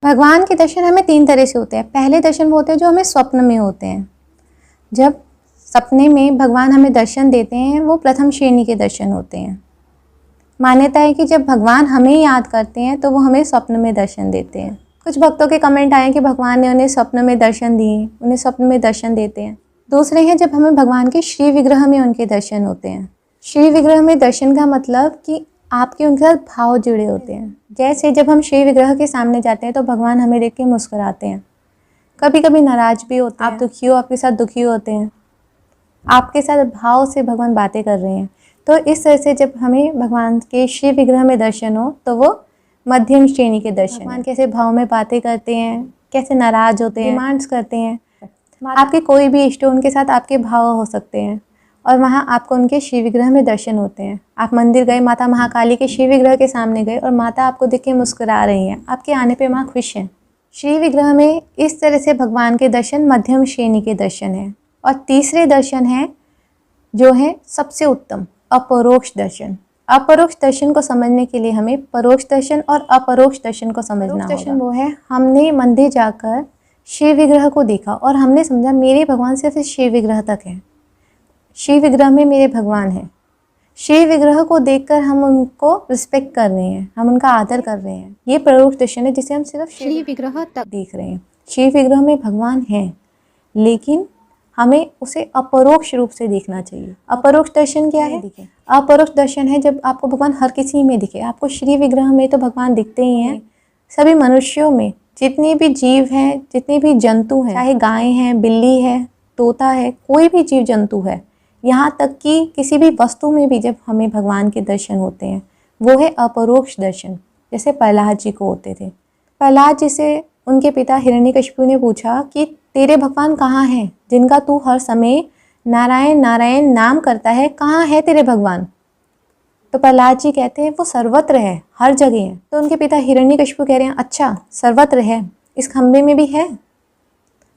भगवान के दर्शन हमें 3 तरह से होते हैं। पहले दर्शन वो होते हैं जो हमें स्वप्न में होते हैं। जब सपने में भगवान हमें दर्शन देते हैं वो प्रथम श्रेणी के दर्शन होते हैं। मान्यता है कि जब भगवान हमें याद करते हैं तो वो हमें स्वप्न में दर्शन देते हैं। कुछ भक्तों के कमेंट आए कि भगवान ने उन्हें स्वप्न में दर्शन दिए, उन्हें स्वप्न में दर्शन देते हैं। दूसरे हैं जब हमें भगवान के श्री विग्रह में उनके दर्शन होते हैं। श्री विग्रह में दर्शन का मतलब कि आपके उनके साथ भाव जुड़े होते हैं। जैसे जब हम श्री विग्रह के सामने जाते हैं तो भगवान हमें देख के मुस्कुराते हैं, कभी कभी नाराज भी होते हैं। आप दुखी हो, आपके साथ दुखी होते हैं, आपके साथ भाव से भगवान बातें कर रहे हैं। तो इस तरह से जब हमें भगवान के श्री विग्रह में दर्शन हो तो वो मध्यम श्रेणी के दर्शन। भगवान कैसे भाव में बातें करते हैं, कैसे नाराज होते हैं, डिमांड्स करते हैं। आपके कोई भी इष्ट उनके साथ आपके भाव हो सकते हैं और वहाँ आपको उनके श्री विग्रह में दर्शन होते हैं। आप मंदिर गए, माता महाकाली के श्री विग्रह के सामने गए और माता आपको देख के मुस्कुरा रही हैं, आपके आने पे माँ खुश हैं। श्री विग्रह में इस तरह से भगवान के दर्शन मध्यम श्रेणी के दर्शन हैं। और तीसरे दर्शन है जो है सबसे उत्तम, अपरोक्ष दर्शन। अपरोक्ष दर्शन को समझने के लिए हमें परोक्ष दर्शन और अपरोक्ष दर्शन को समझना होगा। दर्शन वो है हमने मंदिर जाकर शिव विग्रह को देखा और हमने समझा मेरे भगवान सिर्फ इस शिव विग्रह तक है, शिव विग्रह में मेरे भगवान हैं। शिव विग्रह को देखकर हम उनको रिस्पेक्ट कर रहे हैं, हम उनका आदर कर रहे हैं। ये परोक्ष दर्शन है जिसे हम सिर्फ शिव विग्रह तक देख रहे हैं। शिव विग्रह में भगवान हैं लेकिन हमें उसे अपरोक्ष रूप से देखना चाहिए। अपरोक्ष दर्शन क्या है? अपरोक्ष दर्शन है जब आपको भगवान हर किसी में दिखे। आपको श्री विग्रह में तो भगवान दिखते ही हैं, सभी मनुष्यों में जितने भी जीव हैं, जितने भी जंतु हैं, चाहे गाय हैं, बिल्ली है, तोता है, कोई भी जीव जंतु है, यहाँ तक कि किसी भी वस्तु में भी जब हमें भगवान के दर्शन होते हैं वो है अपरोक्ष दर्शन। जैसे प्रहलाद जी को होते थे। प्रहलाद जी से उनके पिता हिरण्यकशिपु ने पूछा कि तेरे भगवान कहाँ हैं जिनका तू हर समय नारायण नारायण नाम करता है, कहाँ है तेरे भगवान? तो प्रहलाद जी कहते हैं वो सर्वत्र है, हर जगह है। तो उनके पिता हिरण्यकशिपु कह रहे हैं अच्छा सर्वत्र है, इस खंबे में भी है?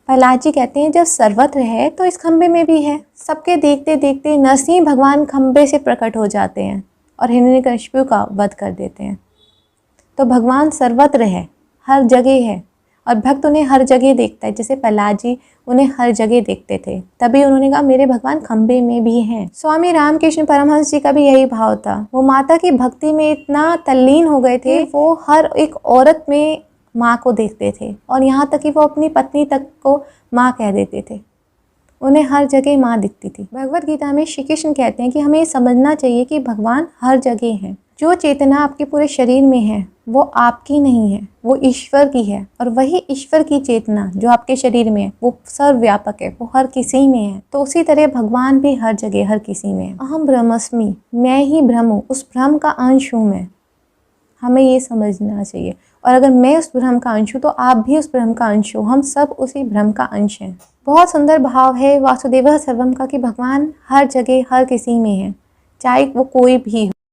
प्रहलाद जी कहते हैं जब सर्वत्र है तो इस खंबे में भी है। सबके देखते देखते नरसिंह भगवान खंबे से प्रकट हो जाते हैं और हिरण्यकशिपु का वध कर देते हैं। तो भगवान सर्वत्र है, हर जगह है और भक्त उन्हें हर जगह देखता है। जैसे प्रहलाद जी उन्हें हर जगह देखते थे, तभी उन्होंने कहा मेरे भगवान खंबे में भी हैं। स्वामी रामकृष्ण परमहंस जी का भी यही भाव था। वो माता की भक्ति में इतना तल्लीन हो गए थे, वो हर एक औरत में माँ को देखते थे और यहाँ तक कि वो अपनी पत्नी तक को माँ कह देते थे। उन्हें हर जगह माँ दिखती थी। भगवत गीता में श्री कृष्ण कहते हैं कि हमें ये समझना चाहिए कि भगवान हर जगह हैं। जो चेतना आपके पूरे शरीर में है वो आपकी नहीं है, वो ईश्वर की है। और वही ईश्वर की चेतना जो आपके शरीर में है वो सर्वव्यापक है, वो हर किसी में है। तो उसी तरह भगवान भी हर जगह हर किसी में है। अहम ब्रह्मस्मि, मैं ही ब्रह्म हूँ, उस ब्रह्म का अंश हूँ मैं। हमें ये समझना चाहिए। और अगर मैं उस ब्रह्म का अंश हूँ तो आप भी उस ब्रह्म का अंश हो, हम सब उसी ब्रह्म का अंश हैं। बहुत सुंदर भाव है वासुदेवः सर्वम का कि भगवान हर जगह हर किसी में है, चाहे वो कोई भी हो।